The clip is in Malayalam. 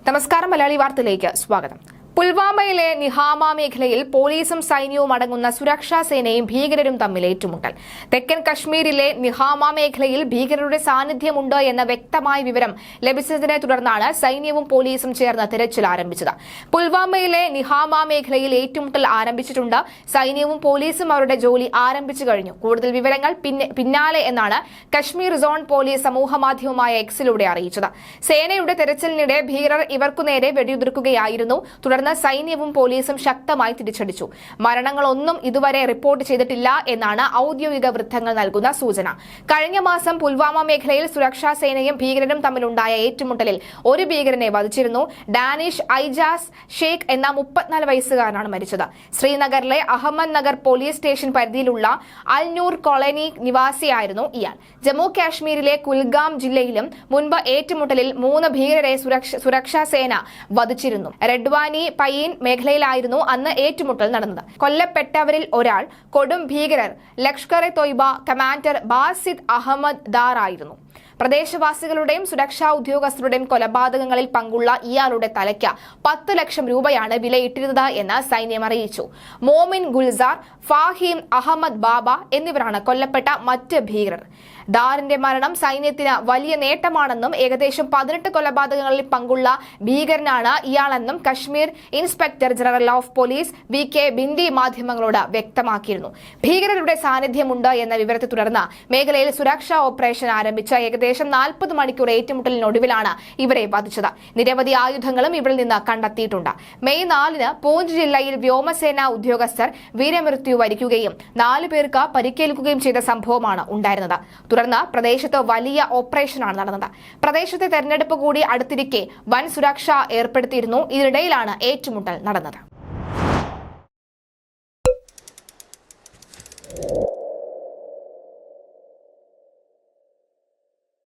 നമസ്കാരം, മലയാളി വാർത്തയിലേക്ക് സ്വാഗതം. പുൽവാമയിലെ നിഹാമ മേഖലയിൽ പോലീസും സൈന്യവും അടങ്ങുന്ന സുരക്ഷാ സേനയും ഭീകരരും തമ്മിൽ ഏറ്റുമുട്ടൽ. തെക്കൻ കശ്മീരിലെ നിഹാമ മേഖലയിൽ ഭീകരരുടെ സാന്നിധ്യമുണ്ട് എന്ന വ്യക്തമായ വിവരം ലഭിച്ചതിനെ തുടർന്നാണ് സൈന്യവും പോലീസും ചേർന്ന് തിരച്ചിൽ ആരംഭിച്ചത്. പുൽവാമയിലെ നിഹാമ മേഖലയിൽ ഏറ്റുമുട്ടൽ ആരംഭിച്ചിട്ടുണ്ട്. സൈന്യവും പോലീസും അവരുടെ ജോലി ആരംഭിച്ചു കഴിഞ്ഞു. കൂടുതൽ വിവരങ്ങൾ പിന്നാലെ എന്നാണ് കശ്മീർ സോൺ പോലീസ് സമൂഹമാധ്യമമായ എക്സിലൂടെ അറിയിച്ചത്. സേനയുടെ തെരച്ചിലിനിടെ ഭീകരർ ഇവർക്കുനേരെ വെടിയുതിർക്കുകയായിരുന്നു. തുടർന്ന് സൈന്യവും പോലീസും ശക്തമായി തിരിച്ചടിച്ചു. മരണങ്ങളൊന്നും ഇതുവരെ റിപ്പോർട്ട് ചെയ്തിട്ടില്ല എന്നാണ് ഔദ്യോഗിക വൃത്തങ്ങൾ നൽകുന്ന സൂചന. കഴിഞ്ഞ മാസം പുൽവാമ മേഖലയിൽ സുരക്ഷാ സേനയും ഭീകരരും തമ്മിലുണ്ടായ ഏറ്റുമുട്ടലിൽ ഒരു ഭീകരനെ വധിച്ചിരുന്നു. ഡാനിഷ് ഐജാസ് ഷേഖ് എന്ന 34 വയസ്സുകാരനാണ് മരിച്ചത്. ശ്രീനഗറിലെ അഹമ്മദ് നഗർ പോലീസ് സ്റ്റേഷൻ പരിധിയിലുള്ള അൽനൂർ കോളനി നിവാസിയായിരുന്നു ഇയാൾ. ജമ്മു കാശ്മീരിലെ കുൽഗാം ജില്ലയിലും മുൻപ് ഏറ്റുമുട്ടലിൽ 3 ഭീകരരെ സുരക്ഷാ സേന വധിച്ചിരുന്നു. റെഡ്വാനി പയ്യൻ മേഖലയിലായിരുന്നു അന്ന് ഏറ്റുമുട്ടൽ നടന്നത്. കൊല്ലപ്പെട്ടവരിൽ ഒരാൾ കൊടും ഭീകരർ ലഷ്കർ-ഇ-തോയ്ബ കമാൻഡർ ബാസിദ് അഹമ്മദ് ദാർ ആയിരുന്നു. പ്രദേശവാസികളുടെയും സുരക്ഷാ ഉദ്യോഗസ്ഥരുടെയും കൊലപാതകങ്ങളിൽ പങ്കുള്ള ഇയാളുടെ തലയ്ക്ക് 10 ലക്ഷം രൂപയാണ് വിലയിട്ടിരുന്നത് എന്ന് സൈന്യം അറിയിച്ചു. മോമിൻ ഗുൽസാർ, ഫാഹിം അഹമ്മദ് ബാബ എന്നിവരാണ് കൊല്ലപ്പെട്ട മറ്റ് ഭീകരർ. ദാറിന്റെ മരണം സൈന്യത്തിന് വലിയ നേട്ടമാണെന്നും ഏകദേശം 18 കൊലപാതകങ്ങളിൽ പങ്കുള്ള ഭീകരനാണ് ഇയാളെന്നും Kashmir inspector general of police VK ബിന്ദി മാധ്യമങ്ങളോട് വ്യക്തമാക്കിയിരുന്നു. ഭീകരരുടെ സാന്നിധ്യമുണ്ട് എന്ന വിവരത്തെ തുടർന്ന് മേഖലയിൽ സുരക്ഷാ ഓപ്പറേഷൻ ആരംഭിച്ച ഏകദേശം 40 മണിക്കൂർ ഏറ്റുമുട്ടലിനൊടുവിലാണ് ഇവരെ വധിച്ചത്. നിരവധി ആയുധങ്ങളും ഇവരിൽ നിന്ന് കണ്ടെത്തിയിട്ടുണ്ട്. മെയ് 4-ന് പൂഞ്ച് ജില്ലയിൽ വ്യോമസേനാ ഉദ്യോഗസ്ഥർ വീരമൃത്യു വരിക്കുകയും 4 പേർക്ക് പരിക്കേൽക്കുകയും ചെയ്ത സംഭവമാണ് ഉണ്ടായിരുന്നത്. തുടർന്ന് പ്രദേശത്ത് വലിയ ഓപ്പറേഷനാണ് നടന്നത്. പ്രദേശത്തെ തെരഞ്ഞെടുപ്പ് കൂടി അടുത്തിരിക്കെ വൻ സുരക്ഷ ഏർപ്പെടുത്തിയിരുന്നു. ഇതിനിടയിലാണ് ഏറ്റുമുട്ടൽ നടന്നത്.